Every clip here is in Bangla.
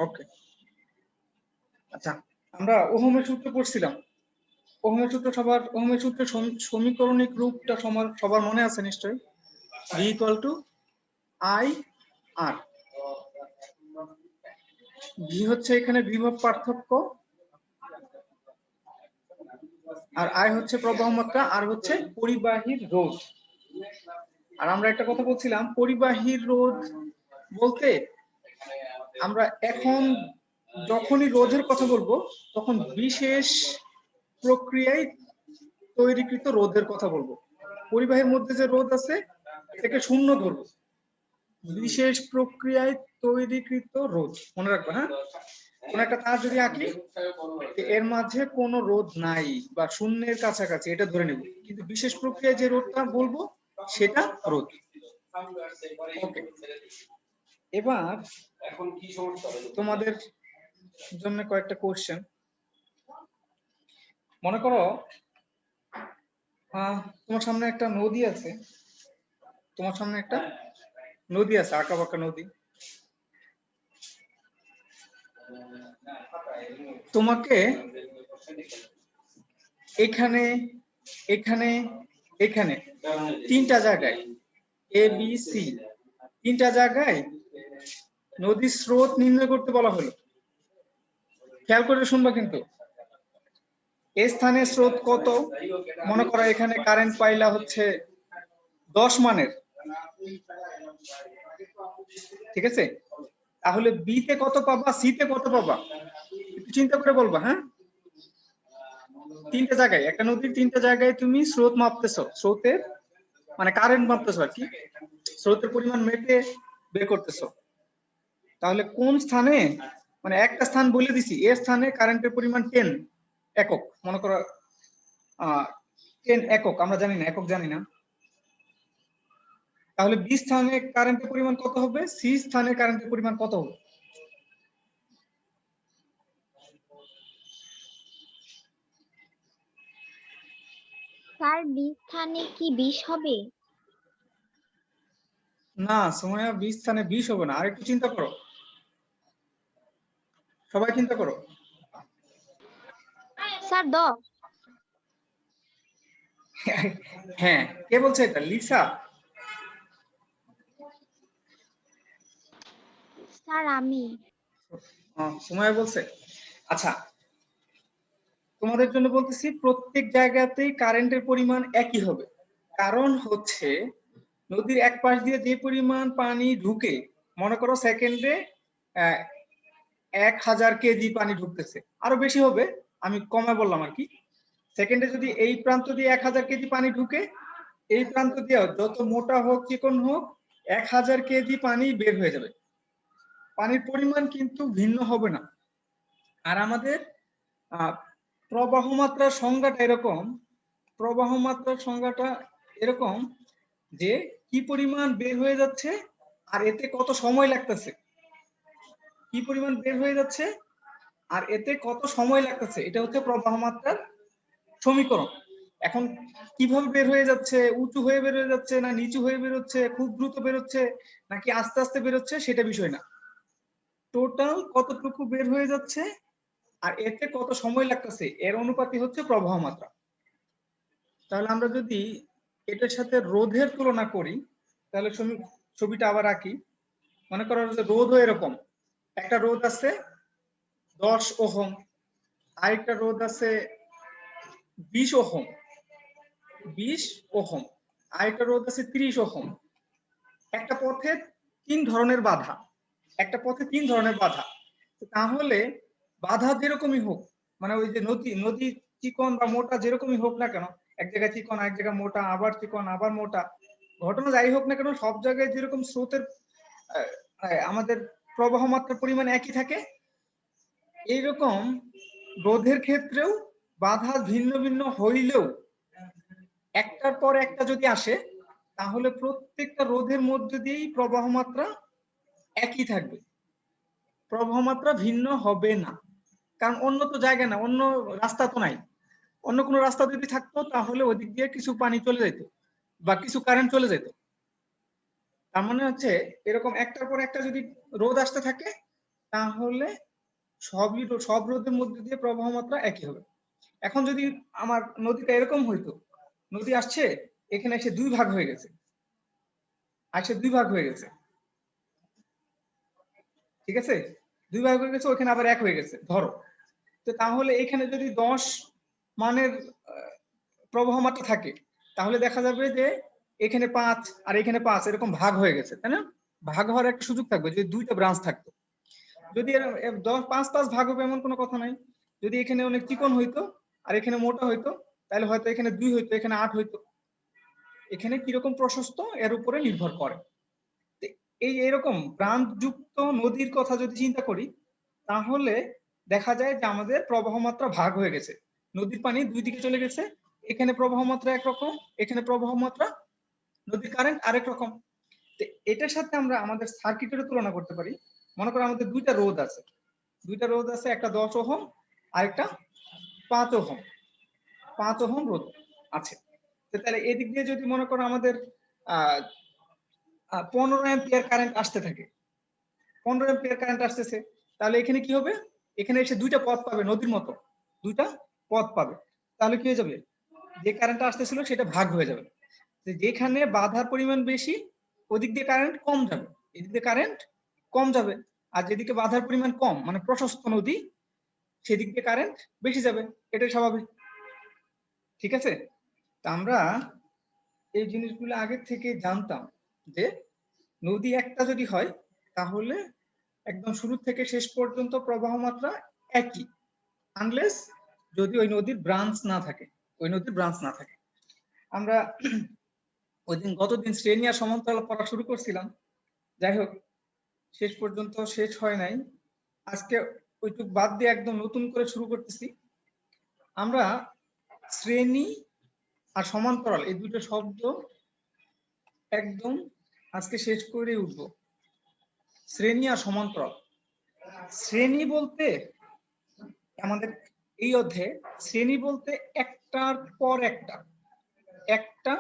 ওকে, আচ্ছা আমরা ওহমের সূত্র পড়ছিলাম। ওহমের সূত্রের সমীকরণিক রূপটা সবার মনে আছে নিশ্চয়ই। V = I R। V হচ্ছে এখানে বিভব পার্থক্য, আর I হচ্ছে প্রবাহ মাত্রা, আর হচ্ছে পরিবাহীর রোধ। আর আমরা একটা কথা বলছিলাম, পরিবাহীর রোধ বলতে আমরা এখন যখনই রোধের কথা বলবো তখন বিশেষ প্রক্রিয়ায় তৈরিকৃত রোধের কথা বলবো। পরিবাহীর মধ্যে যে রোধ আছে এটাকে শূন্য ধরবো, বিশেষ প্রক্রিয়ায় তৈরিকৃত রোধ। মনে রাখবো, হ্যাঁ? কোন একটা তার যদি আঁকি, এর মাঝে কোনো রোধ নাই বা শূন্যের কাছাকাছি, এটা ধরে নেব, কিন্তু বিশেষ প্রক্রিয়ায় যে রোধটা বলবো সেটা রোধ। ওকে, এবার তোমাদের জন্য কয়েকটা কোশ্চেন। মনে করো তোমার সামনে একটা নদী আছে, আঁকা বাঁকা নদী। তোমাকে এখানে এখানে এখানে তিনটা জায়গায় ABC, তিনটা জায়গায় নদীর স্রোত নির্ণয় করতে বলা হলো। খেয়াল করে শুনবা কিন্তু। এ স্থানে স্রোত কত? মনে করো এখানে কারেন্ট পাইলা হচ্ছে 10 মানের, ঠিক আছে? তাহলে বি তে কত পাবা, সি তে কত পাবা, একটু চিন্তা করে বলবা। হ্যাঁ, তিনটা জায়গায়, একটা নদীর তিনটা জায়গায় তুমি স্রোত মাপতেছো, স্রোতের মানে কারেন্ট মাপতেছো আর কি, স্রোতের পরিমাণ মেপে বের করতেছো। তাহলে কোন স্থানে, মানে একটা স্থান বলে দিছি, এ স্থানে কারেন্টের পরিমাণ 10 একক, মনে করো 10 একক, আমরা জানি না, একক জানি না। তাহলে বি স্থানে কারেন্টের পরিমাণ কত হবে, সি স্থানে কারেন্টের পরিমাণ কত হবে? স্যার বি স্থানে কি 20 হবে? না সুমাইয়া, বি স্থানে 20 হবে না, আরেকটু চিন্তা করো, সবাই চিন্তা করো। স্যার 10। হ্যাঁ, কে বলছে এটা? লিসা? স্যার আমি। সুমাইয়া বলছে। আচ্ছা, তোমাদের জন্য বলতেছি প্রত্যেক জায়গাতেই কারেন্টের পরিমাণ একই হবে, কারণ হচ্ছে নদীর এক পাশ দিয়ে যে পরিমাণ পানি ঢুকে, মনে করো সেকেন্ডে 1000 কেজি পানি ঢুকতেছে, আরো বেশি হবে, আমি কমে বললাম আর কি। সেকেন্ডে যদি এই প্রান্ত দিয়ে 1000 কেজি পানি ঢুকে, এই প্রান্ত দিয়ে যত মোটা হোক চিকন হোক 1000 কেজি পানি বের হয়ে যাবে। পানির পরিমাণ কিন্তু ভিন্ন হবে না। আর আমাদের প্রবাহ মাত্রার সংজ্ঞাটা এরকম, যে কি পরিমাণ বের হয়ে যাচ্ছে আর এতে কত সময় লাগতেছে, এটা হচ্ছে প্রবাহ মাত্রার সমীকরণ। এখন কিভাবে বের হয়ে যাচ্ছে, উঁচু হয়ে বের হয়ে যাচ্ছে না নিচু হয়ে বের হচ্ছে, খুব দ্রুত বের হচ্ছে নাকি আস্তে আস্তে বের হচ্ছে, সেটা বিষয় না, টোটাল কতটুকু বের হয়ে যাচ্ছে আর এতে কত সময় লাগতেছে, এর অনুপাতই হচ্ছে প্রবাহ মাত্রা। তাহলে আমরা যদি এটার সাথে রোধের তুলনা করি, তাহলে ছবিটা আবার আঁকি। মনে করো যে রোধও এরকম, একটা রোধ আছে 10 ওহম, আরেকটা রোধ আছে 20 ওহম, আরেকটা রোধ আছে 30 ওহম। একটা পথে তিন ধরনের বাধা, তাহলে বাধা যেরকমই হোক, মানে ওই যে নদী চিকন বা মোটা যেরকমই হোক না কেন, এক জায়গায় চিকন এক জায়গায় মোটা, আবার চিকন আবার মোটা, ঘটনা যাই হোক না কেন, সব জায়গায় যেরকম স্রোতের আমাদের প্রবাহ মাত্রার পরিমাণ একই থাকে, এইরকম রোধের ক্ষেত্রেও বাধা ভিন্ন ভিন্ন হইলেও একটার পর একটা যদি আসে, তাহলে প্রত্যেকটা রোধের মধ্যে দিয়েই প্রবাহ মাত্রা একই থাকবে, প্রবাহ মাত্রা ভিন্ন হবে না। কারণ অন্য তো জায়গা না, অন্য রাস্তা তো নাই, অন্য কোনো রাস্তা যদি থাকতো তাহলে ওদিক দিয়ে কিছু পানি চলে যেত বা কিছু কারেন্ট চলে যেত। তার মানে হচ্ছে এরকম একটার পর একটা যদি রোধ আসতে থাকে, তাহলে সব রোধের মধ্যে দিয়ে প্রবাহ মাত্রা একই হবে। এখন যদি আমার নদীটা এরকম হইতো, নদী আসছে এখানে এসে দুই ভাগ হয়ে গেছে, ঠিক আছে, দুই ভাগ হয়ে গেছে, ওখানে আবার এক হয়ে গেছে ধরো। তো তাহলে এখানে যদি 10 মানের প্রবাহ মাত্রা থাকে, তাহলে দেখা যাবে যে এখানে 5 আর এখানে 5 এরকম ভাগ হয়ে গেছে, তাই না? ভাগ হওয়ার একটা সুযোগ থাকবে যদি দুইটা ব্রাঞ্চ থাকতো। যদি 5 ভাগ হবে এমন কোনো কথা নাই। যদি এখানে অনেক চিকন হইতো আর এখানে মোটা হইতো, তাহলে হয়তো এখানে 2 হইতো, এখানে 8 হইতো। এখানে কিরকম প্রশস্ত এর উপরে নির্ভর করে। এরকম ব্রাঞ্চ যুক্ত নদীর কথা যদি চিন্তা করি, তাহলে দেখা যায় যে আমাদের প্রবাহ মাত্রা ভাগ হয়ে গেছে, নদীর পানি দুই দিকে চলে গেছে। এখানে প্রবাহ মাত্রা একরকম, এখানে প্রবাহ মাত্রা, নদীর কারেন্ট আরেক রকম। এটার সাথে আমরা আমাদের সার্কিটের তুলনা করতে পারি। মনে করো আমাদের দুইটা রোধ আছে, একটা 10 ওহম আর একটা 5 ওহম, 5 ওহম রোধ আছে। তাহলে এদিক দিয়ে যদি মনে করো আমাদের 15 অ্যাম্পিয়ার কারেন্ট আসতে থাকে, 15 অ্যাম্পিয়ার কারেন্ট আসতেছে, তাহলে এখানে কি হবে? এখানে এসে দুইটা পথ পাবে, নদীর মতো দুইটা পথ পাবে। তাহলে কি হয়ে যাবে? যে কারেন্ট আসতেছিল সেটা ভাগ হয়ে যাবে। যেখানে বাধার পরিমাণ বেশি ওদিক দিয়ে কারেন্ট কম যাবে, এদিক দিয়ে কারেন্ট কম যাবে। আর যেদিকে বাধার পরিমাণ কম, মানে প্রশস্ত নদী, সেদিক দিয়ে কারেন্ট বেশি যাবে। এটাই স্বাভাবিক, ঠিক আছে? তা আমরা এই জিনিসগুলো আগে থেকে জানতাম যে নদী একটা যদি হয় তাহলে একদম শুরু থেকে শেষ পর্যন্ত প্রবাহ মাত্রা একই, আনলেস যদি ওই নদীর ব্রাঞ্চ না থাকে, আমরা ওই দিন গতদিন শ্রেণী আর সমান্তরাল পড়া শুরু করছিলাম, যাই হোক শেষ পর্যন্ত শেষ হয় নাই। আজকে ওইটুক বাদ দিয়ে একদম নতুন করে শুরু করতেছি। আমরা শ্রেণী আর সমান্তরাল এই দুটো শব্দ একদম আজকে শেষ করে উঠবো। শ্রেণী আর সমান্তরাল, শ্রেণী বলতে আমাদের এই অধ্যায়ে শ্রেণী বলতে একটার পর একটা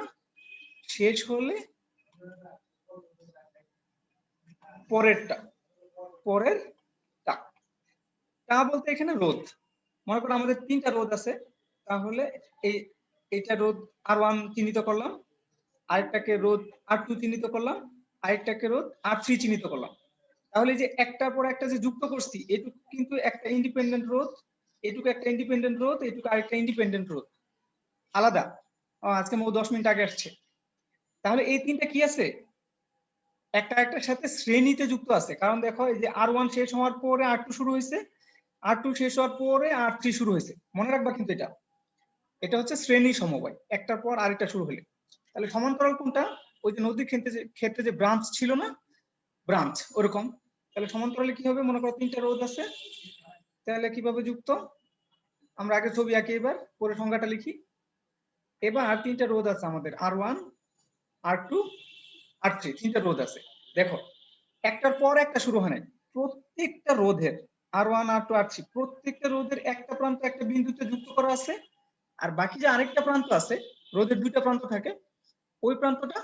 শেষ হলে পরেরটা তা বলতে এখানে রোধ। মনে করো আমাদের 3টা রোধ আছে, তাহলে এইটা রোধ R1 চিহ্নিত করলাম, আরেকটাকে রোধ R2 চিহ্নিত করলাম, আরেকটাকে রোধ R3 চিহ্নিত করলাম। তাহলে যে একটার পর একটা যে যুক্ত করছি, এটুকু কিন্তু একটা ইন্ডিপেন্ডেন্ট রোধ, এটুকু একটা ইন্ডিপেন্ডেন্ট রোধ, এটুকু আরেকটা ইন্ডিপেন্ডেন্ট রোধ, আলাদা। আজকে 10 মিনিট আগে আসছে। তাহলে এই 3টা কি আছে? একটার সাথে শ্রেণীতে যুক্ত আছে। কারণ দেখো এই যে R1 শেষ হওয়ার পরে R2 শুরু হয়েছে, R2 শেষ হওয়ার পরে R3 শুরু হয়েছে। মনে রাখবা কিন্তু এটা হচ্ছে শ্রেণী সমবায়, একটার পর আরেকটা শুরু হলে। তাহলে সমান্তরাল কোনটা? ওই যে নদীর ক্ষেত্রে যে ব্রাঞ্চ ছিল না, ব্রাঞ্চ ওরকম। তাহলে সমান্তরালে কি হবে? মনে করো 3টা রোধ আছে, তাহলে কিভাবে যুক্ত? আমরা আগে ছবি আঁকি, এবার পরে সংজ্ঞাটা লিখি। এবার 3টা রোধ আছে আমাদের, R1, R2, R3, 3টা রোধ আছে। দেখো একটার পর একটা শুরু হয় নাই, প্রত্যেকটা রোধের R1, R2, R3 প্রত্যেকটা রোধের একটা প্রান্ত একটা বিন্দুতে যুক্ত করা আছে, আর বাকি যে আরেকটা প্রান্ত আছে, রোধের 2টা প্রান্ত থাকে, ওই প্রান্তটা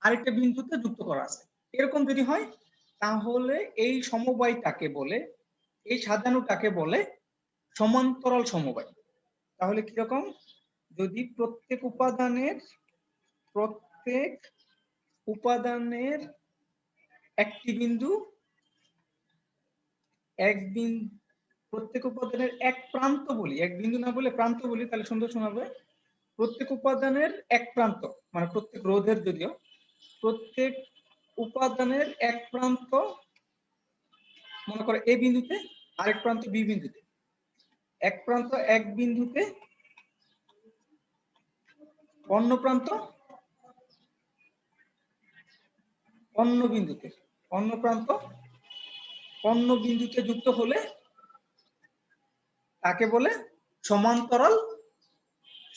আরেকটা বিন্দুতে যুক্ত করা আছে। এরকম যদি হয় তাহলে এই সমবায়টাকে বলে, এই সাজানোটাকে বলে সমান্তরাল সমবায়। তাহলে কিরকম? যদি প্রত্যেক উপাদানের একটি বিন্দু, প্রত্যেক উপাদানের এক প্রান্ত বলি, এক বিন্দু না বলে প্রান্ত বলি, তাহলে সুন্দর শোনাবে। প্রত্যেক উপাদানের এক প্রান্ত, মানে প্রত্যেক রোধের, যদিও প্রত্যেক উপাদানের এক প্রান্ত, মনে করো এ বিন্দুতে, আরেক প্রান্ত বি বিন্দুতে, এক প্রান্ত এক বিন্দুতে, অন্য প্রান্ত অন্য বিন্দুতে, অন্য প্রান্ত অন্য বিন্দুতে যুক্ত হলে তাকে বলে সমান্তরাল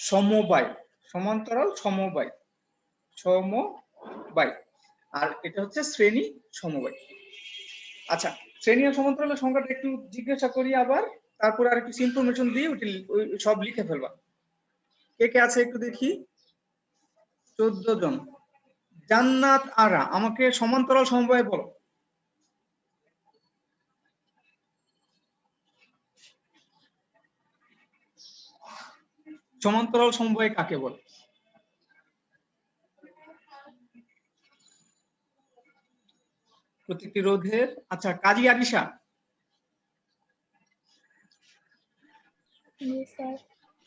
সমবায়। সমান্তরাল সমবায়, আর এটা হচ্ছে শ্রেণী সমবায়। আচ্ছা, শ্রেণী আর সমান্তরালের সংখ্যাটা একটু জিজ্ঞাসা করি আবার, তারপর আর একটু ইনফরমেশন দিয়ে সব লিখে ফেলবা। কে কে আছে একটু দেখি। 14 জন। জান্নাত আরা, আমাকে সমান্তরাল সমবায় বলো। সমান্তরাল সমবায় কাকে বলে? প্রত্যেকটি রোধের, আচ্ছা কাজী আরিশা,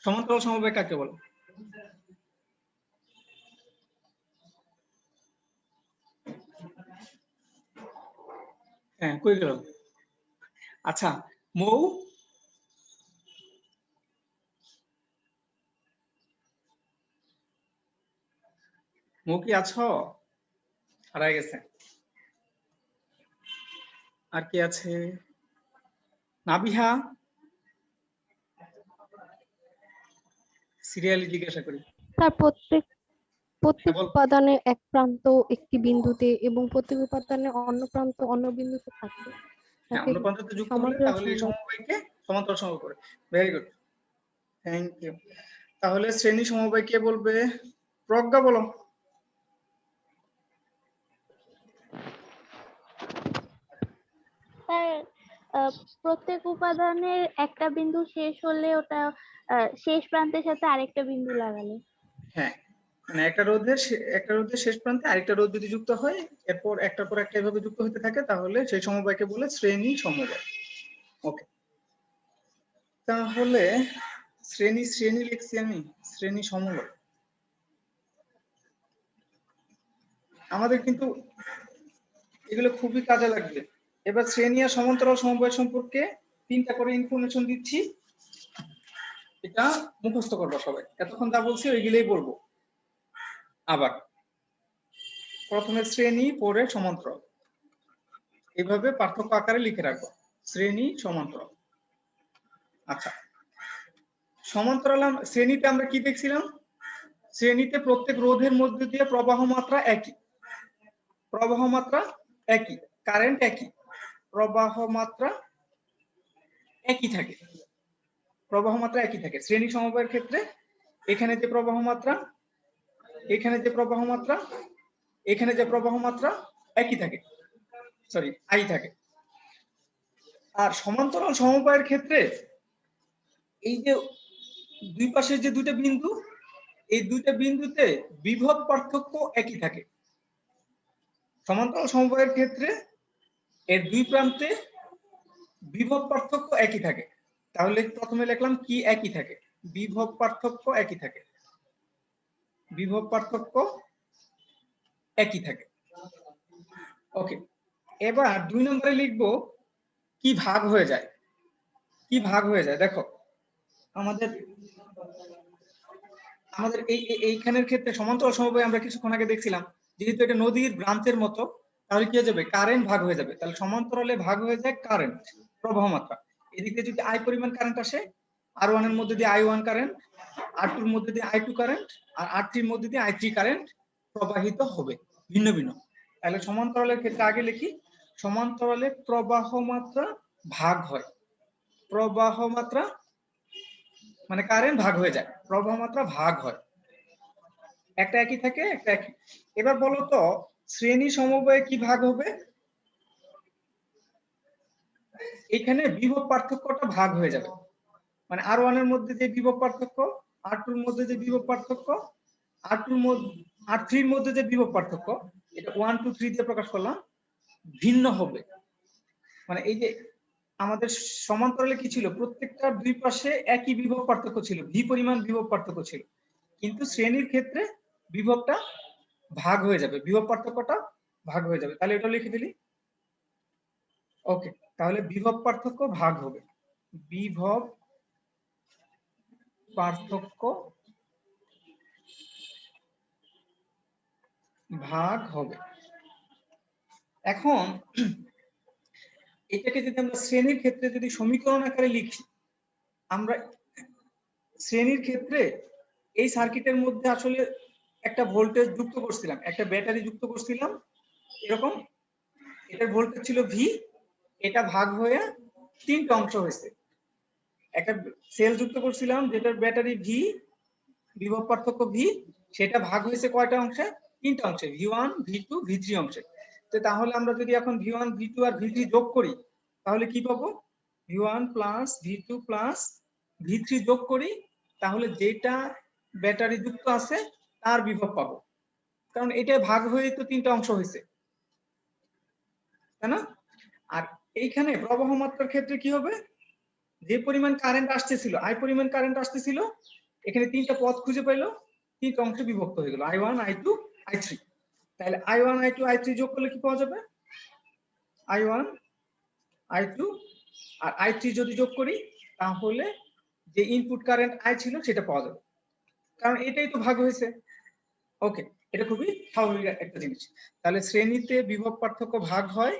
সমান্তরাল সমবায় কাকে বলে? হ্যাঁ, কই গেল? আচ্ছা মৌ, মৌ কি আছো? হারাই গেছে। আর কি আছে? নাবিহা, সিরিয়ালি জিজ্ঞাসা করি। তার প্রত্যেক হ্যাঁ, বল। উপাদানে এক প্রান্ত একটি বিন্দুতে এবং প্রত্যেক উপাদানে অন্য প্রান্ত অন্য বিন্দুতে থাকে হ্যাঁ, তাকে অন্য প্রান্ততে যুক্ত হলে সমান্তরাল তাহলে এই সমবায়। সমবায়কে সমান্তরাল সমবায় করে। Very good, thank you. তাহলে শ্রেণী সমবায় কে বলবে? প্রজ্ঞা বলো। স্যার প্রত্যেক উপাদানের একটা বিন্দু শেষ হলে ওটা শেষ প্রান্তের সাথে আরেকটা বিন্দু লাগালে। হ্যাঁ, মানে একটা রোধের শেষ প্রান্তে আরেকটা রোধ যদি যুক্ত হয়, এরপর একটার পর একটা এভাবে যুক্ত হতে থাকে, তাহলে সেই সমবায়কে বলে শ্রেণী সমবায়। ওকে, তাহলে শ্রেণী লিখছি আমি, শ্রেণী সমবায়। আমাদের কিন্তু এগুলো খুবই কাজে লাগবে। এবার শ্রেণী আর সমান্তরাল সমবায় সম্পর্কে 3টা করে ইনফরমেশন দিচ্ছি, এটা মুখস্থ করবো সবাই। এতক্ষণ যা বলছি ওইগুলোই বলবো আবার। প্রথমে শ্রেণী, পরে সমান্তরাল, এইভাবে পার্থক্য আকারে লিখে রাখবো, শ্রেণী সমান্তরাল। আচ্ছা, সমান্তরাল শ্রেণীতে আমরা কি দেখছিলাম? শ্রেণীতে প্রত্যেক রোধের মধ্যে দিয়ে প্রবাহ মাত্রা একই, প্রবাহ মাত্রা একই, কারেন্ট একই, প্রবাহ মাত্রা একই থাকে, প্রবাহ মাত্রা একই থাকে। শ্রেণী সমবায়ের ক্ষেত্রে এখানে যে প্রবাহ মাত্রা, এখানে যে প্রবাহ মাত্রা, এখানে যে প্রবাহ মাত্রা একই থাকে, সরি আই থাকে। আর সমান্তরাল সমবায়ের ক্ষেত্রে এই যে দুই পাশের যে দুইটা বিন্দু, এই দুইটা বিন্দুতে বিভব পার্থক্য একই থাকে। সমান্তরাল সমবায়ের ক্ষেত্রে এর দুই প্রান্তে বিভব পার্থক্য একই থাকে। তাহলে প্রথমে লিখলাম কি একই থাকে, বিভব পার্থক্য একই থাকে, বিভব পার্থক্য একই থাকে। ওকে, এবার 2 নম্বরে লিখবো কি ভাগ হয়ে যায়, কি ভাগ হয়ে যায়। দেখো আমাদের এইখানের ক্ষেত্রে সমান্তরাল সমবায় আমরা কিছুক্ষণ আগে দেখছিলাম, যেহেতু এটা নদীর ব্রাঞ্চের মতো, তাহলে কি হয়ে যাবে? কারেন্ট ভাগ হয়ে যাবে। তাহলে সমান্তরালে ভাগ হয়ে যায় কারেন্ট, প্রবাহ মাত্রা। এদিকে যদি আই পরিমাণ কারেন্ট আসে, R1 এর মধ্যে দিয়ে I1 কারেন্ট, R2 এর মধ্যে দিয়ে I2 কারেন্ট, আর R3 এর মধ্যে দিয়ে I3 কারেন্ট প্রবাহিত হবে ভিন্ন ভিন্ন। তাহলে সমান্তরালের ক্ষেত্রে আগে লিখি, সমান্তরালে প্রবাহ মাত্রা ভাগ হয়, প্রবাহ মাত্রা মানে কারেন্ট ভাগ হয়ে যায়, প্রবাহ মাত্রা ভাগ হয়, একটা একই থাকে, একটা একই। এবার বলো তো শ্রেণী সমবায়ে কি ভাগ হবে? এখানে বিভব পার্থক্যটা ভাগ হয়ে যাবে, মানে R1 এর মধ্যে যে বিভব পার্থক্য, R2 এর মধ্যে যে বিভব পার্থক্য, R3 এর মধ্যে যে বিভব পার্থক্য, এটা 1 2 3 দিয়ে প্রকাশ করলাম, ভিন্ন হবে। মানে এই যে আমাদের সমান্তরালে কি ছিল? প্রত্যেকটা দুই পাশে একই বিভব পার্থক্য ছিল, ভি পরিমাণ বিভব পার্থক্য ছিল। কিন্তু শ্রেণীর ক্ষেত্রে বিভবটা ভাগ হয়ে যাবে, বিভব পার্থক্যটা ভাগ হয়ে যাবে। তাহলে এটা লিখে দিলি। ওকে, তাহলে বিভব পার্থক্য ভাগ হবে, বিভব পার্থক্য ভাগ হবে। এখন এটাকে যদি আমরা শ্রেণীর ক্ষেত্রে যদি সমীকরণ আকারে লিখি, আমরা শ্রেণীর ক্ষেত্রে এই সার্কিটের মধ্যে আসলে একটা ভোল্টেজ যুক্ত করছিলাম, একটা ব্যাটারি যুক্ত করছিলাম, এরকম এটার ভোল্টেজ ছিল ভি, এটা ভাগ হয়ে 3টা অংশ হয়েছে। একটা সেল যুক্ত করছিলাম যেটার ব্যাটারি ভি, বিভব পার্থক্য ভি, সেটা ভাগ হয়েছে কয়টা অংশে? 3টা অংশে, V1 V2 V3 অংশে। তো তাহলে আমরা যদি এখন V1 V2 আর V3 যোগ করি, তাহলে কি পাবো? V1 plus V2 plus V3 যোগ করি, তাহলে যেটা ব্যাটারি যুক্ত আছে তার বিভব পাবো, কারণ এটা ভাগ হয়ে তো তিনটা অংশ হয়েছে, তাই না? আর এইখানে প্রবাহ মাত্রার ক্ষেত্রে কি হবে, যে পরিমাণ কারেন্ট আসতেছিল, আই পরিমাণ কারেন্ট আসতেছিল, এখানে তিনটা পথ খুঁজে পাইলো, তিনটা অংশে বিভক্ত হয়ে গেল, I1 I2 I3। তাহলে I1 I2 I3 যোগ করলে কি পাওয়া যাবে, I1 I2 আর I3 যদি যোগ করি তাহলে যে ইনপুট কারেন্ট I ছিল সেটা পাওয়া যাবে, কারণ এটাই তো ভাগ হয়েছে। ওকে, এটা খুবই স্বাভাবিক একটা জিনিস। তাহলে শ্রেণীতে বিভব পার্থক্য ভাগ হয়,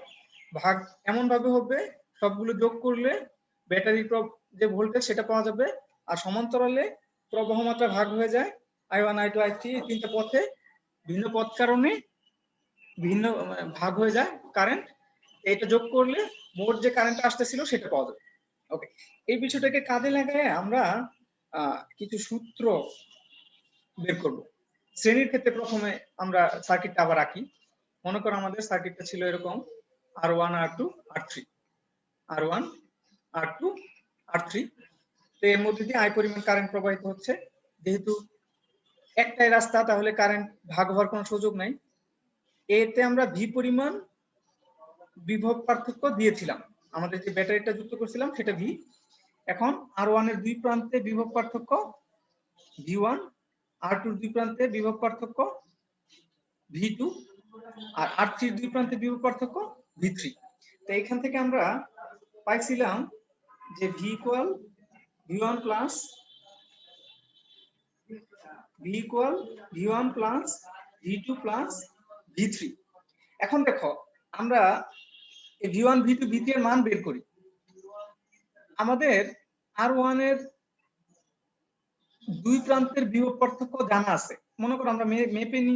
ভাগ এমন ভাবে হবে সবগুলো যোগ করলে ব্যাটারির যে ভোল্টেজ সেটা পাওয়া যাবে, আর সমান্তরালে প্রবাহ মাত্রা ভাগ হয়ে যায়, I1 I2 I3 তিনটা পথে ভিন্ন পথ কারণে ভিন্ন ভাগ হয়ে যায় কারেন্ট, এটা যোগ করলে মোট যে কারেন্ট আসতেছিল সেটা পাওয়া যাবে। ওকে, এই বিষয়টাকে কাজে লাগায় আমরা কিছু সূত্র বের করব। শ্রেণীর ক্ষেত্রে প্রথমে আমরা সার্কিটটা আবার আঁকি। মনে করো আমাদের সার্কিটটা ছিল এরকম R1 R2 R3, R1 R2 R3। তো এর মধ্যে দিয়ে I পরিমাণ কারেন্ট প্রবাহিত হচ্ছে, যেহেতু একটাই রাস্তা তাহলে কারেন্ট ভাগ হওয়ার কোনো সুযোগ নাই। এতে আমরা V পরিমাণ বিভব পার্থক্য দিয়েছিলাম, আমাদের যে ব্যাটারিটা যুক্ত করছিলাম সেটা V। এখন R1 এর দুই প্রান্তে বিভব পার্থক্য V1, R2 এর দুই প্রান্তে বিভব পার্থক্য V2, আর R3 এর দুই প্রান্তে বিভব পার্থক্য V3। তো এখান থেকে আমরা পাইছিলাম যে V equal V1 plus V2 plus V3। এখন দেখো আমরা V1 V2 V3 এর মান বের করি। আমাদের R1 এর দুই প্রান্তের বিভব পার্থক্য জানা আছে, মনে করো আমরা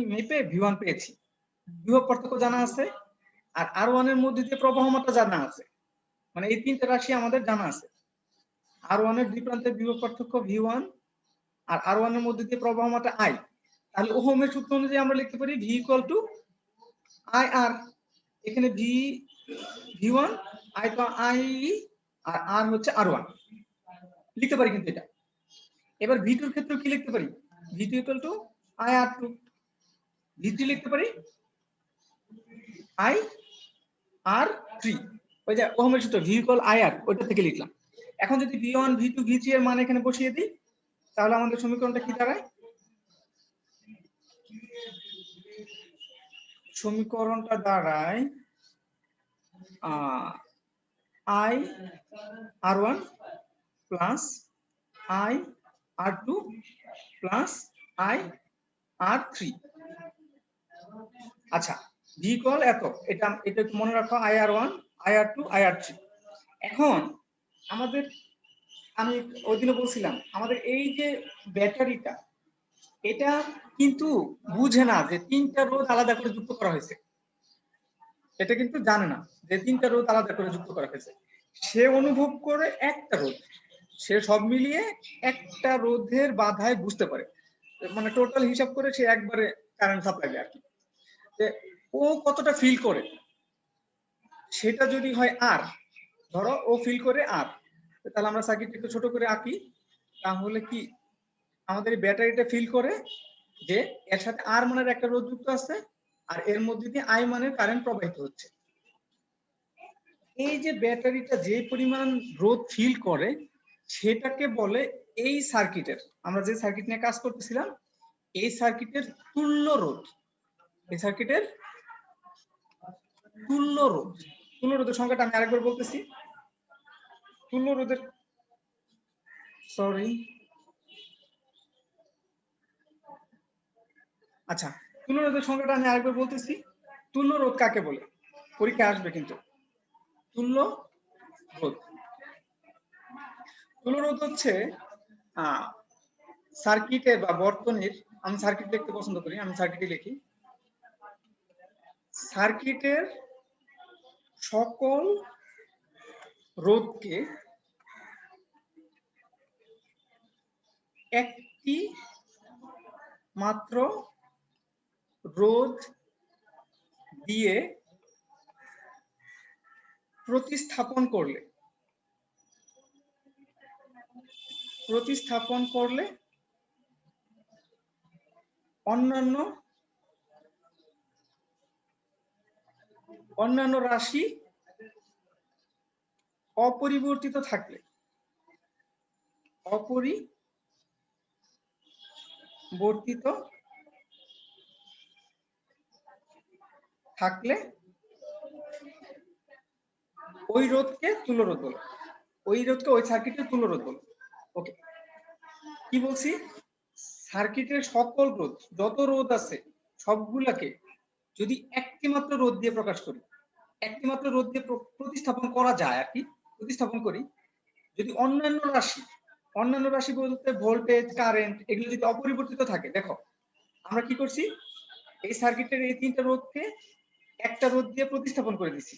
মেপে V1 পেয়েছি, বিভব পার্থক্য জানা আছে, আর R1 এর মধ্যে দিয়ে প্রবাহ মাত্রা জানা আছে, মানে এই তিনটা রাশি আমাদের জানা আছে। R1 এর দুই প্রান্তের বিভব পার্থক্য V1 আর R1 এর মধ্যে দিয়ে প্রবাহ মাত্রা I। তাহলে ওহমের সূত্র অনুযায়ী আমরা লিখতে পারি V ইকুয়াল টু IR। এখানে V1 I তো I আর R হচ্ছে R1 লিখতে পারি কিন্তু এটা। এবার V2 এর ক্ষেত্রে কি লিখতে পারি, V2 equal to IR2। V3 লিখতে পারি IR3, ওই যে ওহমের সূত্র V ইকুয়াল IR ওইটা থেকে লিখলাম। এখন যদি V1 V2 V3 এর মান এখানে বসিয়ে দিই তাহলে আমাদের সমীকরণটা কি দাঁড়ায়, সমীকরণটা দাঁড়ায় I R1 plus I R2 plus I R3। আচ্ছা, V ইকুয়াল এত, এটা মনে রাখো IR1 IR2 IR3। এখন আমাদের, আমি ওই দিনে বলছিলাম আমাদের এই যে ব্যাটারিটা এটা কিন্তু বুঝে না যে তিনটা রোধ আলাদা করে যুক্ত করা হয়েছে, এটা কিন্তু জানে না যে তিনটা রোধ আলাদা করে যুক্ত করা হয়েছে। সে অনুভব করে একটা রোধ, সে সব মিলিয়ে একটা রোধের বাধায় বুঝতে পারে, মানে টোটাল হিসাব করে সে একবারে কারেন্ট সাপ্লাই দেয় আর কি। ও কতটা ফিল করে সেটা যদি হয় আর, ধরো ও ফিল করে আর, তাহলে আমরা সার্কিটটা একটু ছোট করে আঁকি। তাহলে কি আমাদের ব্যাটারিটা ফিল করে যে এর সাথে আর মানের একটা রোধ যুক্ত আছে আর এর মধ্যে দিয়ে আই মানের কারেন্ট প্রবাহিত হচ্ছে। এই যে ব্যাটারিটা যে পরিমাণ রোধ ফিল করে সেটাকে বলে এই সার্কিটের, আমরা যে সার্কিট নিয়ে কাজ করতেছিলাম এই সার্কিটের তুল্য রোধ। এই সার্কিটের তুল্য রোধ, তুল্য রোধের সংখ্যাটা আমি আরেকবার বলতেছি। তুল্য রোধের, সরি, আচ্ছা, তুল্য রোধের সংখ্যাটা আমি আরেকবার বলতেছি। তুল্য রোধ কাকে বলে, পরীক্ষা আসবে কিন্তু। তুল্য রোধ, তুল্য রোধ হচ্ছে সার্কিটের বা বর্তনীর, আমি সার্কিট লিখতে পছন্দ করি, আমি সার্কিটে লিখি, সার্কিটের সকল রোধকে একটি মাত্র রোধ দিয়ে প্রতিস্থাপন করলে প্রতিস্থাপন করলে অন্যান্য রাশি অপরিবর্তিত থাকলে ওই রোধকে তুল্যরোধ বলে, ওই সার্কিটের তুল্যরোধ বলে। ওকে, কি বলছি, সার্কিটের সকল রোধ, যত রোধ আছে সবগুলাকে যদি একটি মাত্র রোধ দিয়ে প্রকাশ করি, একটি মাত্র রোধ দিয়ে প্রতিস্থাপন করা যায় আর কি, প্রতিস্থাপন করি, যদি অন্যান্য রাশি বলতে ভোল্টেজ, কারেন্ট, এগুলো যদি অপরিবর্তিত থাকে, দেখো আমরা কি করছি, এই সার্কিটের এই তিনটা রোধকে একটা রোধ দিয়ে প্রতিস্থাপন করে দিছি।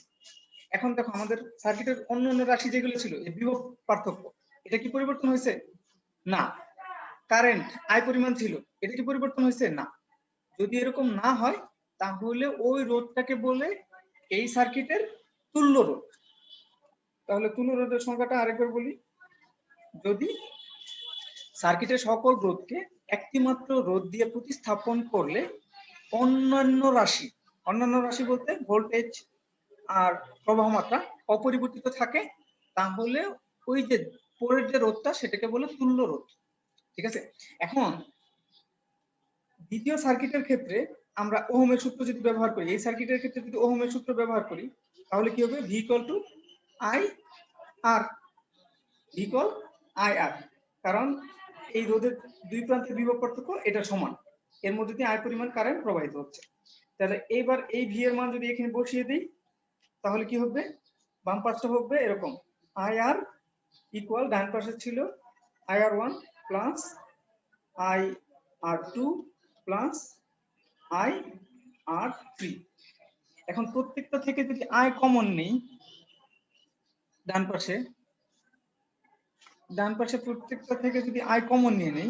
এখন দেখো আমাদের সার্কিটের অন্যান্য রাশি যেগুলো ছিল, এই বিভব পার্থক্য, এটা কি পরিবর্তন হয়েছে? না। কারেন্ট আই পরিমাণ ছিল, এটা কি পরিবর্তন হয়েছে? না। যদি এরকম না হয় তাহলে ওই রোধটাকে বলে এই সার্কিটের তুল্য রোধ। তাহলে তুল্য রোধের সংখ্যাটা আরেকবার বলি, যদি সার্কিটের সকল রোধকে একটি মাত্র রোধ দিয়ে প্রতিস্থাপন করলে অন্যান্য রাশি বলতে ভোল্টেজ আর প্রবাহ মাত্রা অপরিবর্তিত থাকে, তাহলে ওই যে পরের যে রোধটা সেটাকে বলে তুল্য রোধ। ঠিক আছে, এখন দ্বিতীয় সার্কিটের ক্ষেত্রে আমরা ওহমের সূত্র যদি ব্যবহার করি, এই সার্কিটের ক্ষেত্রে যদি ওহমের সূত্র ব্যবহার করি তাহলে কি হবে, ভি ইকুয়াল টু আই আর, কারণ এই রোধের দুই প্রান্তের বিভব পার্থক্য এটা সমান, এর মধ্যে দিয়ে আই পরিমাণ কারেন্ট প্রবাহিত হচ্ছে। তাহলে এবার এই ভি এর মান যদি এখানে বসিয়ে দিই তাহলে কি হবে, বাম পাশটা হবে এরকম, আই আর ইকুয়াল, ডান পাশে ছিল I R 1 plus I R 2 plus I R 3। এখন প্রত্যেকটা থেকে যদি আই কমন নেই, ডান পাশে প্রত্যেকটা থেকে যদি আই কমন নিয়ে নেই,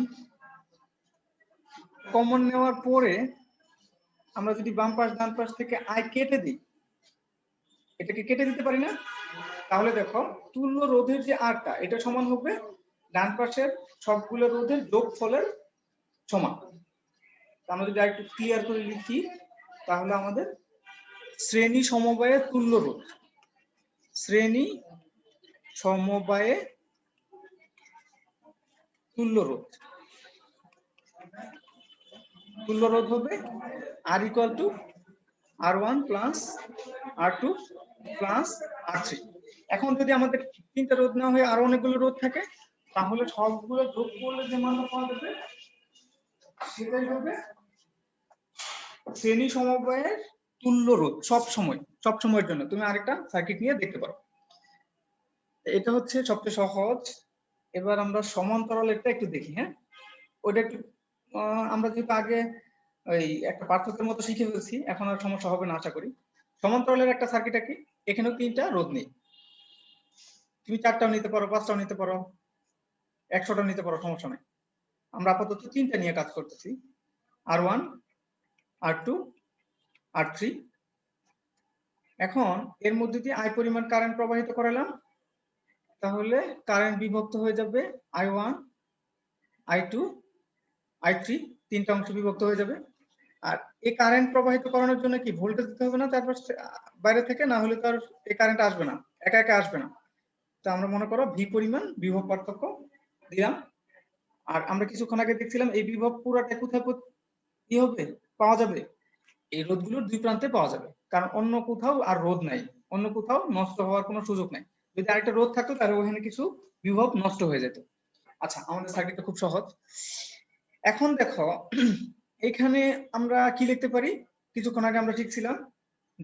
কমন নেওয়ার পরে আমরা যদি বাম পাশ ডান পাশ থেকে আই কেটে দিই, এটাকে কেটে দিতে পারি না? তাহলে দেখো তুল্য রোধের যে আরটা এটা সমান হবে ডান পাশের সবগুলো রোধের যোগফলের সমান। আমরা যদি আরেকটু ক্লিয়ার করে লিখি তাহলে আমাদের শ্রেণী সমবায়ে তুল্য রোধ, শ্রেণী সমবায়ে তুল্য রোধ হবে R equal to R1 plus R2 plus R3। এখন যদি আমাদের তিনটা রোধ না হয়ে আরো অনেকগুলো রোধ থাকে তাহলে সবগুলো যোগ করলে যে মানটা পাওয়া যাবে সেটাই হবে শ্রেণী সমবায়ের তুল্য রোধ। সব সময়ের জন্য তুমি আরেকটা সার্কিট নিয়ে দেখতে পারো, এটা হচ্ছে সবচেয়ে সহজ। এবার আমরা সমান্তরালেরটা একটু দেখি। হ্যাঁ, ওটা একটু আমরা যেহেতু আগে ওই একটা পার্থক্যের মতো শিখে ফেলছি, এখন আর সমস্যা হবে না আশা করি। সমান্তরালের একটা সার্কিট কি, এখানেও তিনটা রোধ নেই, তুমি 4টাও নিতে পারো, 5টাও নিতে পারো, 100টাও নিতে পারো, সমস্যা নেই। আমরা আপাতত তিনটা নিয়ে কাজ করতেছি, R1 R2 R3। এখন এর মধ্যে দিয়ে আই পরিমাণ কারেন্ট প্রবাহিত করালাম, তাহলে কারেন্ট বিভক্ত হয়ে যাবে I1 I2 I3, তিনটা অংশ বিভক্ত হয়ে যাবে। আর এই কারেন্ট প্রবাহিত করানোর জন্য কি ভোল্টেজ দিতে হবে না তারপর বাইরে থেকে, না হলে তো আর এই কারেন্ট আসবে না, একা একা আসবে না। তো আমরা মনে করো ভি পরিমাণ বিভব পার্থক্য দিলাম। আর আমরা কিছুক্ষণ আগে দেখছিলাম এই বিভব পুরাটা কোথায় কি হবে, পাওয়া যাবে, এই রোধগুলোর দুই প্রান্তে পাওয়া যাবে, কারণ অন্য কোথাও আর রোধ নাই, অন্য কোথাও নষ্ট হওয়ার কোনো সুযোগ নাই। যদি আরেকটা রোধ থাকতো তাহলে ওখানে কিছু বিভব নষ্ট হয়ে যেত। আচ্ছা, আমাদের সার্কিটটা খুব সহজ। এখন দেখো এখানে আমরা কি লিখতে পারি, কিছুক্ষণ আগে আমরা শিখছিলাম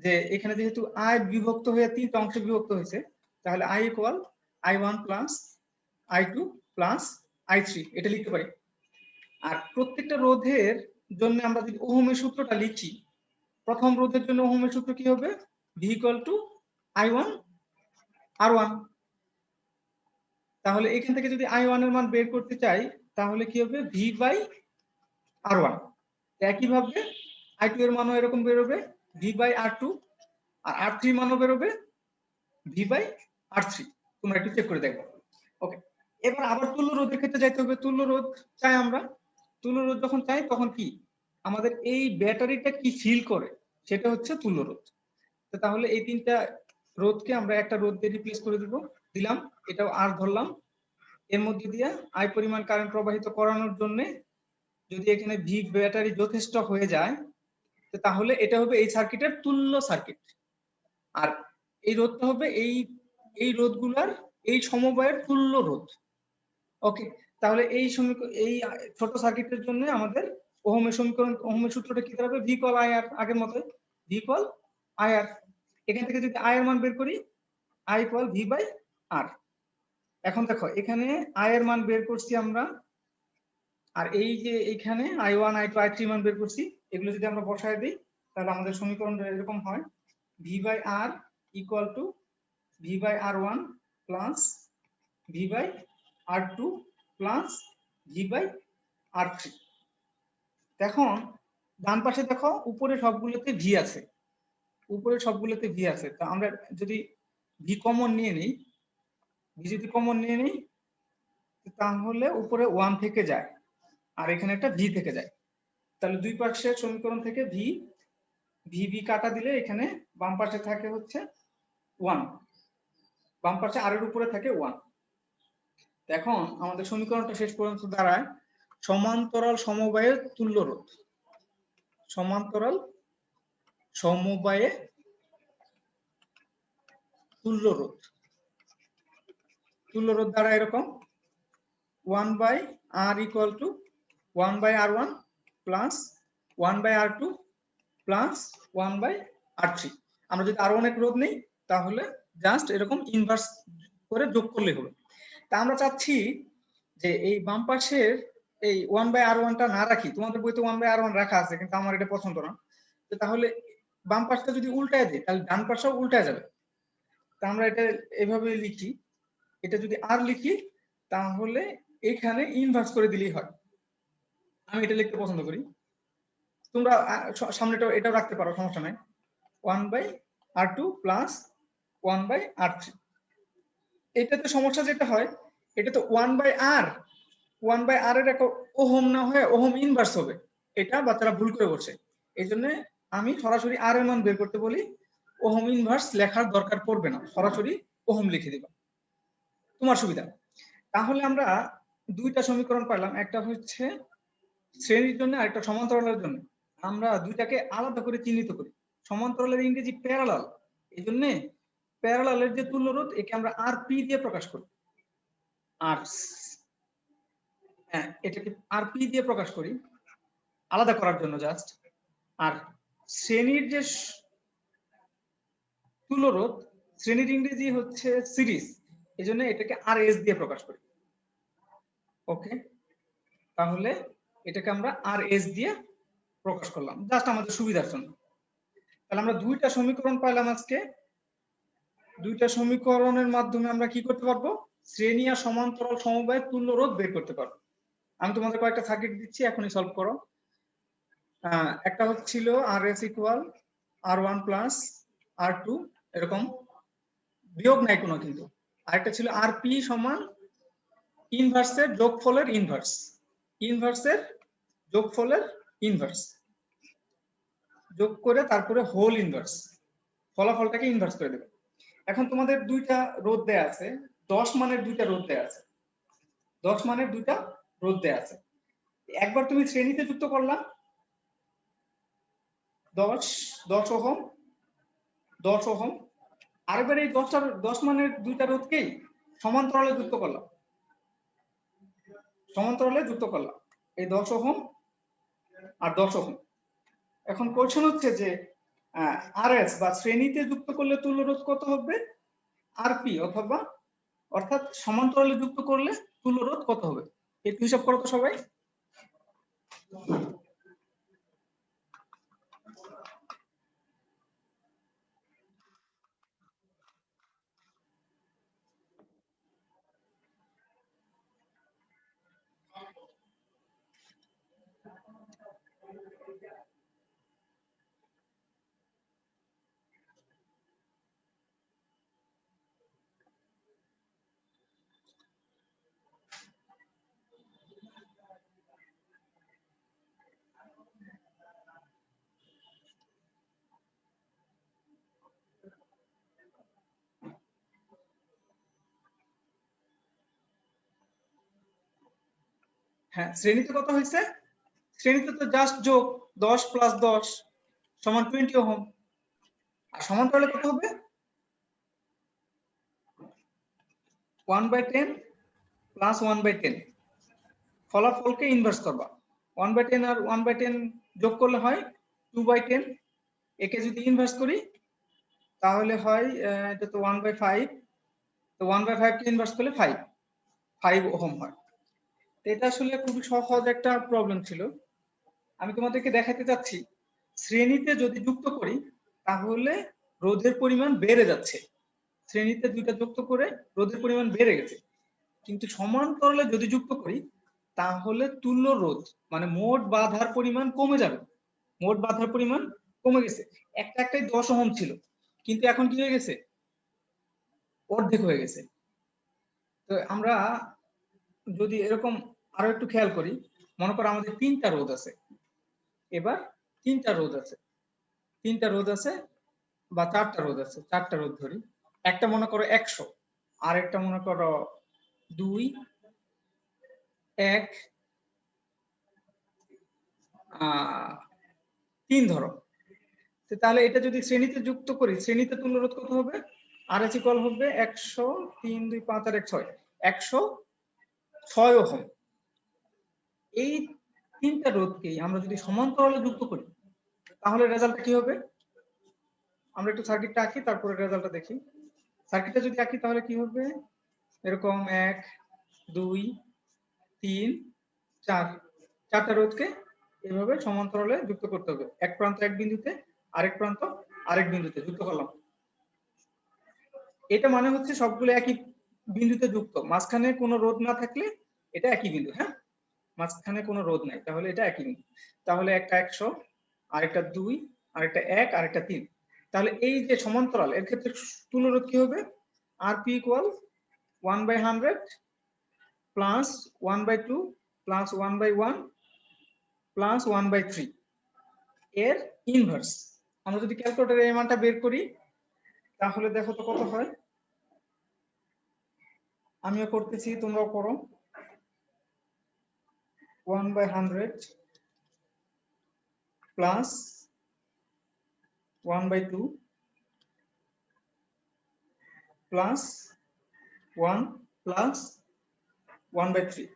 যে এখানে যেহেতু আই বিভক্ত হয়ে তিনটা অংশে বিভক্ত হয়েছে, তাহলে I equal I1 plus I2 plus I3 এটা লিখতে পারি। আর প্রত্যেকটা রোধের জন্য আমরা যদি ওহমের সূত্রটা লিখি, প্রথম রোধের জন্য ওহমের সূত্র কি হবে, V equal to I1 R1। তাহলে এখান থেকে যদি I1 এর মান বের করতে চাই তাহলে কি হবে, V বাই R1। একইভাবে I2 এর মানও এরকম বেরোবে, V by R2, R R3 মানও বেরোবে V বাই R3। তোমরা একটু চেক করে দেখো। ওকে, এবার আবার তুল্য রোধের ক্ষেত্রে যাইতে হবে। তুল্য রোধ চাই আমরা, তুল্য রোধ যখন চাই তখন কি আমাদের এই ব্যাটারিটা কি ফিল করে সেটা হচ্ছে তুল্য রোধ। তাহলে এই তিনটা রোধকে আমরা একটা রোধ দিয়ে রিপ্লেস করে দিলাম, এটাও আর ধরলাম। এর মধ্যে দিয়ে আই পরিমাণ কারেন্ট প্রবাহিত করানোর জন্য যদি এখানে ভি ব্যাটারি যথেষ্ট হয়ে যায় তাহলে এটা হবে এই সার্কিটের তুল্য সার্কিট। আর এই রোধটা হবে এই রোধগুলার এই সমবায়ের তুল্য রোধ। ওকে, তাহলে এই ছোট সার্কিটের জন্য আমাদের ওহমের সমীকরণ, ওহমের সূত্রটা কি দাঁড়াবে? ভি কল আই আর, আগের মতোই ভি কল আই আর। এখান থেকে যদি আই এর মান বের করি, আই ইকুয়াল ভি বাই আর। এখন দেখো এখানে আই এর মান বের করছি আমরা, আর এই যে এইখানে i1 i2 i3 মান বের করছি, এগুলো যদি আমরা বসায় দিই তাহলে আমাদের সমীকরণটা এরকম হয়, V by R equal to V by R one plus V by R two plus V by R three. এখন ডান পাশে দেখো উপরে সবগুলোতে ভি আছে, উপরে সবগুলোতে ভি আছে। তো আমরা যদি ভি কমন নিয়ে নিই, ভি যদি কমন নিয়ে নিই তাহলে উপরে 1 থেকে যায় আর এখানে একটা ভি থেকে যায়। তাহলে দুই পাশের সমীকরণ থেকে ভি ভি ভি কাটা দিলে এখানে বাম পাশে থাকে হচ্ছে 1, বাম পাশে আর এর উপরে থাকে 1। এখন আমাদের সমীকরণটা শেষ পর্যন্ত দাঁড়ায় সমান্তরাল সমবায়ে তুল্য রোধ। সমান্তরাল সমবায়ে তুল্য রোধ, তুল্য রোধ দ্বারা এরকম 1 by R equal to 1 by R one plus 1 by R two plus 1 by R three. আমরা যদি আর অনেক রোধ নেই তাহলে জাস্ট এরকম ইনভার্স করে যোগ করলে হবে। তা আমরা চাচ্ছি যে এই বাম পাশের এই 1 বাই আর ওয়ানটা না রাখি, তোমাদের বইতে 1 বাই আর ওয়ান রাখা আছে কিন্তু আমার এটা পছন্দ না। তাহলে বাম পাশটা যদি উল্টায় দিই তাহলে ডান পাশটাও উল্টায় যাবে। তা আমরা এটা এভাবে লিখি, এটা যদি আর লিখি তাহলে এখানে ইনভার্স করে দিলেই হয়। আমি এটা লিখতে পছন্দ করি, তোমরা সামনেটা এটাও রাখতে পারো, সমস্যা নাই। 1 by R two plus 1 by R three. এটাতে সমস্যা যেটা হয়, এটা তো 1 বাই আর, 1 বাই আর এর একটা ওহম না হয়ে ওহম ইনভার্স হবে, এটা বাচ্চারা ভুল করে বসে। এই জন্য আমি সরাসরি আর এর মান বের করতে বলি, ওহম ইনভার্স লেখার দরকার পড়বে না, সরাসরি ওহম লিখে দিবা তোমার সুবিধা। তাহলে আমরা দুইটা সমীকরণ পাইলাম, একটা হচ্ছে শ্রেণীর জন্য আর একটা সমান্তরালের জন্য। আমরা দুইটাকে আলাদা করে চিহ্নিত করি। সমান্তরালের ইংরেজি প্যারালাল, এই জন্য প্যারালালের যে তুল্য রোধ একে আমরা আর পি দিয়ে প্রকাশ করি। আর হ্যাঁ, এটাকে আর পি দিয়ে প্রকাশ করি আলাদা করার জন্য জাস্ট। আর শ্রেণীর যে তুল্য রোধ, শ্রেণীর ইংরেজি হচ্ছে সিরিজ, এই জন্য এটাকে আর এস দিয়ে প্রকাশ করি। ওকে, তাহলে এটাকে আমরা আর এস দিয়ে প্রকাশ করলাম জাস্ট আমাদের সুবিধার জন্য। তাহলে আমরা দুইটা সমীকরণ পাইলাম আজকে। দুইটা সমীকরণের মাধ্যমে আমরা কি করতে পারবো? শ্রেণী আর সমান্তরাল সমবায়ের তুল্য রোধ বের করতে পারবো। আমি তোমাদের কয়েকটা সার্কিট দিচ্ছি, এখনই সলভ করো। একটা হচ্ছিল আর এস ইকুয়াল আর ওয়ান প্লাস আর টু, এরকম বিয়োগ নাই কোনো কিন্তু। আরেকটা ছিল আর পি সমান ইনভার্সের যোগফলের ইনভার্স, ইনভার্সের যোগফলের ইনভার্স যোগ করে তারপরে হোল ইনভার্স, ফলাফলটাকে ইনভার্স করে দেবে। এখন তোমাদের দুইটা রোধ দেয়া আছে, 10 মানের দুইটা রোধ দেয়া আছে, 10 মানের দুইটা রোধ দেয়া আছে। একবার তুমি শ্রেণীতে যুক্ত করলা 10 ওহম 10 ওহম, আরেকবার এই 10 মানের দুইটা রোধকেই সমান্তরালে যুক্ত করলাম, সমান্তরালে যুক্ত করলাম এই 10 ওহম আর 10 ওহম। এখন কোশ্চেন হচ্ছে যে আর এস বা শ্রেণীতে যুক্ত করলে তুল্য রোধ কত হবে? আর পি অথবা অর্থাৎ সমান্তরালে যুক্ত করলে তুল্য রোধ কত হবে? একটু হিসাব করো তো সবাই। হ্যাঁ, শ্রেণীতে কত হয়েছে? শ্রেণীতে তো জাস্ট যোগ 10 + 10 সমান 20 ওহম। আর সমান্তরালে কত হবে? 1/10 প্লাস 1/10। ফলাফলকে ইনভার্স করবা। 1/10 আর 1/10 যোগ করলে হয় 2/10। একে যদি ইনভার্স করি তাহলে হয় এটা তো 1/5। তো 1/5 কে ইনভার্স করলে 5 ওহম হয়। তো এটা আসলে খুবই সহজ একটা প্রবলেম ছিল। আমি তোমাদেরকে দেখাতে চাচ্ছি শ্রেণীতে যদি যুক্ত করি তাহলে রোধের পরিমাণ বেড়ে যাচ্ছে। শ্রেণীতে দুইটা যুক্ত করে রোধের পরিমাণ বেড়ে গেছে, কিন্তু সমান্তরালে যদি যুক্ত করি তাহলে তুল্য রোধ মানে মোট বাধার পরিমাণ কমে যাবে। মোট বাধার পরিমাণ কমে গেছে। একটাই 10 ওহম ছিল, কিন্তু এখন কি হয়ে গেছে? অর্ধেক হয়ে গেছে। তো আমরা যদি এরকম আরো একটু খেয়াল করি, মনে করো আমাদের 3টা রোধ আছে। এবার 3টা রোধ আছে, 3টা রোধ আছে বা 4টা রোধ আছে। 4টা রোধ ধরি। একটা মনে করো 100, আর একটা মনে করো 2, 1, 3 ধরো। তাহলে এটা যদি শ্রেণীতে যুক্ত করি, শ্রেণীতে তুল্য রোধ কত হবে? RH ইকুয়াল হবে 100, 3, 2, 5 আর 1, 6, 106 ওহম। এই 3টা রোধকেই আমরা যদি সমান্তরালে যুক্ত করি তাহলে রেজাল্টটা কি হবে? আমরা একটু সার্কিটটা আঁকি, তারপরে রেজাল্টটা দেখি। সার্কিটটা যদি আঁকি তাহলে কি হবে? এরকম 1, 2, 3, 4, 4টা রোধকে এভাবে সমান্তরালে যুক্ত করতে হবে। এক প্রান্ত এক বিন্দুতে, আরেক প্রান্ত আরেক বিন্দুতে যুক্ত করলাম। এটা মানে হচ্ছে সবগুলো একই বিন্দুতে যুক্ত, মাঝখানে কোনো রোধ না থাকলে এটা একই বিন্দু। হ্যাঁ, মাঝখানে কোনো রোধ নাই তাহলে এটা একই বিন্দু। তাহলে একটা 100, আরেকটা 2, আরেকটা 1, আরেকটা 3। তাহলে এই যে সমান্তরাল এর ক্ষেত্রে তুল্য রোধ কি হবে? RP equal 1/100 plus 1/2 plus 1/1 plus 1/3 এর ইনভার্স। আমরা যদি ক্যালকুলেটরে এই মানটা বের করি তাহলে দেখো তো কত হয়। আমিও করতেছি, তোমরাও করো। 1/100 প্লাস 1/2 প্লাস 1 প্লাস 1/3।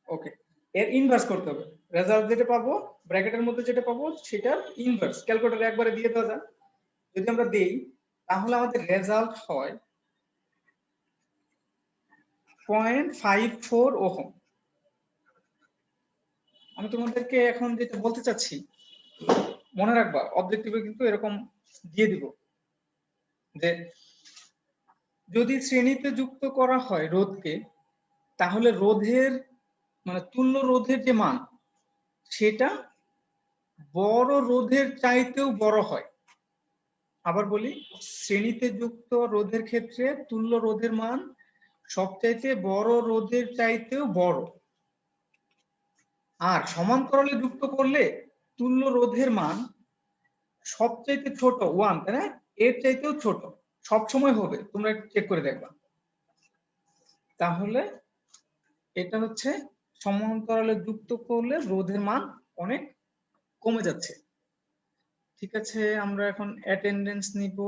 ওকে, এর ইনভার্স করতে হবে। রেজাল্ট যেটা পাবো, ব্র্যাকেটের মধ্যে যেটা পাবো সেটার ইনভার্স ক্যালকুলেটরে একবারে দিয়ে দেওয়া যায়। যদি আমরা দেই তাহলে আমাদের রেজাল্ট হয় 0.54 ওহম। আমি তোমাদেরকে এখন যেটা বলতে চাচ্ছি মনে রাখবা, অবজেক্টিভে কিন্তু এরকম দিয়ে দিব যে যদি শ্রেণীতে যুক্ত করা হয় রোধকে তাহলে রোধের মানে তুল্য রোধের যে মান সেটা বড় রোধের চাইতেও বড় হয়। আবার বলি, শ্রেণীতে যুক্ত রোধের ক্ষেত্রে তুল্য রোধের মান সবচাইতে বড় রোধের চাইতেও বড়। আর সমান্তরালে যুক্ত করলে তুল্য রোধের মান সবচাইতে ছোট 1, তাই না? এর চাইতেও ছোট সব সময় হবে। তোমরা একটু চেক করে দেখবা। তাহলে এটা হচ্ছে সমান্তরালে যুক্ত করলে রোধের মান অনেক কমে যাচ্ছে। ঠিক আছে, আমরা এখন অ্যাটেন্ডেন্স নিব।